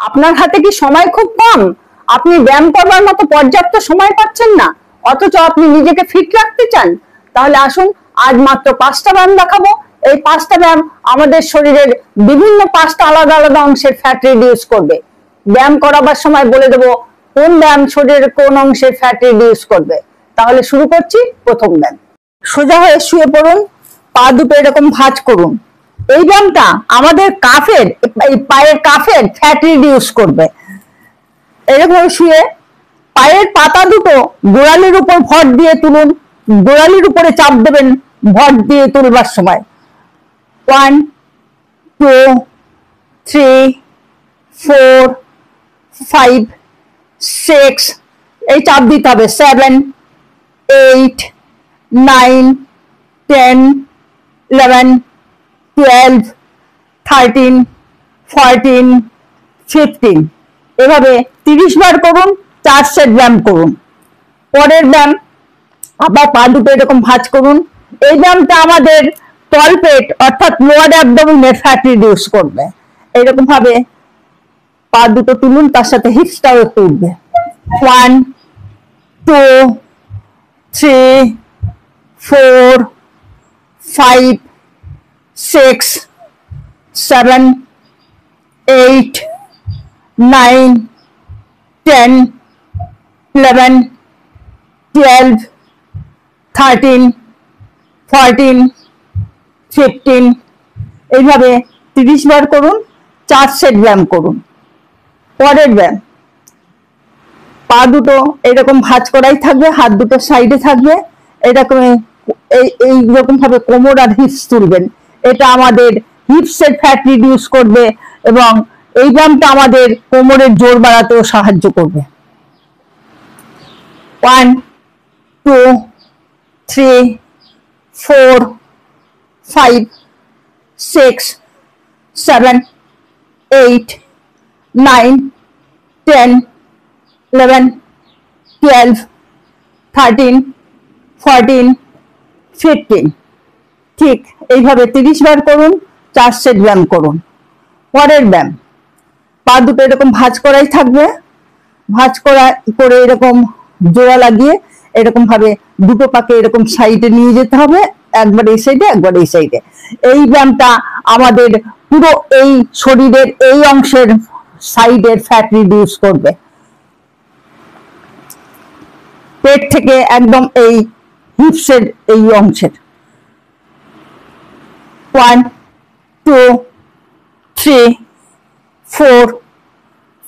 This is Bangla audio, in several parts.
আপনার হাতে কি সময় খুব কম? আপনি ব্যায়াম করবার মতো পর্যাপ্ত সময় পাচ্ছেন না, অথচ আপনি নিজেকে ফিট রাখতে চান? তাহলে আসুন, আজ মাত্র 5টা ব্যায়াম দেখাবো। এই 5টা ব্যায়াম আমাদের শরীরের বিভিন্ন 5টা আলাদা আলাদা অংশের ফ্যাট রিডিউস করবে। ব্যায়াম করাবার সময় বলে দেবো কোন ব্যায়াম শরীরের কোন অংশের ফ্যাট রিডিউস করবে। তাহলে শুরু করছি। প্রথম ব্যায়াম, সোজা হয়ে শুয়ে পড়ুন, পা দুটো এরকম ভাঁজ করুন। এই ব্যায়ামটা আমাদের কাফের, এই পায়ের কাফের ফ্যাট রিডিউস করবে। এরকম শুয়ে পায়ের পাতা দুটো গোড়ালির উপর ভর দিয়ে তুলুন, গোড়ালির উপরে চাপ দেবেন ভর দিয়ে তুলবার সময়। 1 2 3 4 5 6, এই চাপ দিতে হবে। 7 8 9 10 11 12 13 14 15, এভাবে 30 বার করুন। 4 সেট ব্যায়াম করুন। পরের ব্যায়াম, আবার পা দুটো এরকম ভাঁজ করুন। এই ব্যায়ামটা আমাদের তলপেট অর্থাৎ লোয়ার অ্যাবডোমেনের ফ্যাট রিডিউস করবে। এরকম ভাবে পা দুটো তুলুন, তার সাথে হিপসটাও একটু উঠবে। 1 2 3 4 5 6 7 8 9 10 11 12 13 14 15, এইভাবে 30 বার করুন। 4 সেট ব্যায়াম করুন। পরের ব্যায়াম, পা দুটো এরকম ভাঁজ করাই থাকবে, হাত দুটো সাইডে থাকবে। এরকম এইরকম ভাবে কোমর আর হিপস তুলবেন। এটা আমাদের হিপসের ফ্যাট রিডিউস করবে এবং এই ব্যায়ামটা আমাদের কোমরের জোর বাড়াতেও সাহায্য করবে। 1 2 3 4 5 6 7 8 9 10 11 12 13 14 15, ঠিক এইভাবে 30 বার করুন। 4 সেট ব্যায়াম করুন। পরের ব্যায়াম, পা দুটো এরকম ভাঁজ করাই থাকবে, ভাঁজ করা করে এরকম জোড়া লাগিয়ে এরকম ভাবে দুটো পাকে এরকম সাইডে নিয়ে যেতে হবে, একবার এই সাইডে একবার এই সাইডে। এই ব্যায়ামটা আমাদের পুরো এই শরীরের এই অংশের সাইডের ফ্যাট রিডিউস করবে, পেট থেকে একদম এই হিপসের এই অংশের। 1 2 3 4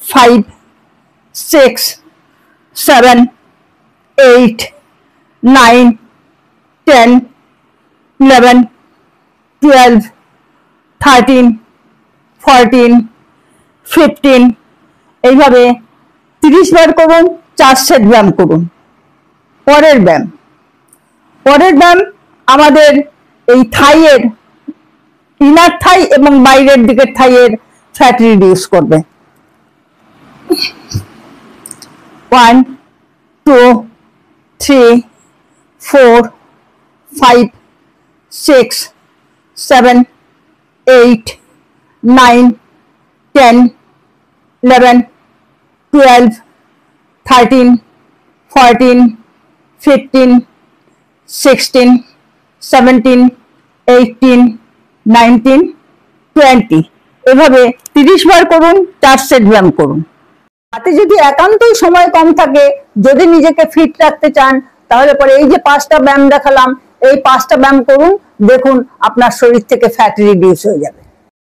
5 6 7 8 9 10 11 12 13 14 15, এইভাবে 30 বার করুন। 4 সেট ব্যায়াম করুন। পরের ব্যায়াম আমাদের এই থাইয়ের, ইনার থাই এবং বাইরের দিকের থাইয়ের ফ্যাট রিডিউস করবে। 1 2 3 4 5 6 7 8 9 10 11 12 13 14 15 16 17 18 19 20, এভাবে 30 বার করুন। 4 সেট ব্যায়াম করুন। হাতে যদি একান্তই সময় কম থাকে, যদি নিজেকে ফিট রাখতে চান, তাহলে পরে এই যে 5টা ব্যায়াম দেখালাম, এই 5টা ব্যায়াম করুন। দেখুন আপনার শরীর থেকে ফ্যাট রিডিউস হয়ে যাবে।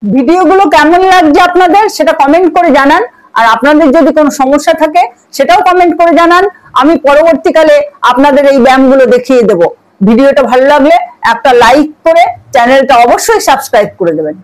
ভিডিওগুলো কেমন লাগছে আপনাদের সেটা কমেন্ট করে জানান, আর আপনাদের যদি কোনো সমস্যা থাকে সেটাও কমেন্ট করে জানান। আমি পরবর্তীকালে আপনাদের এই ব্যায়ামগুলো দেখিয়ে দেব। ভিডিওটা ভালো লাগলে একটা লাইক করে চ্যানেলটা অবশ্যই সাবস্ক্রাইব করে দেবেন।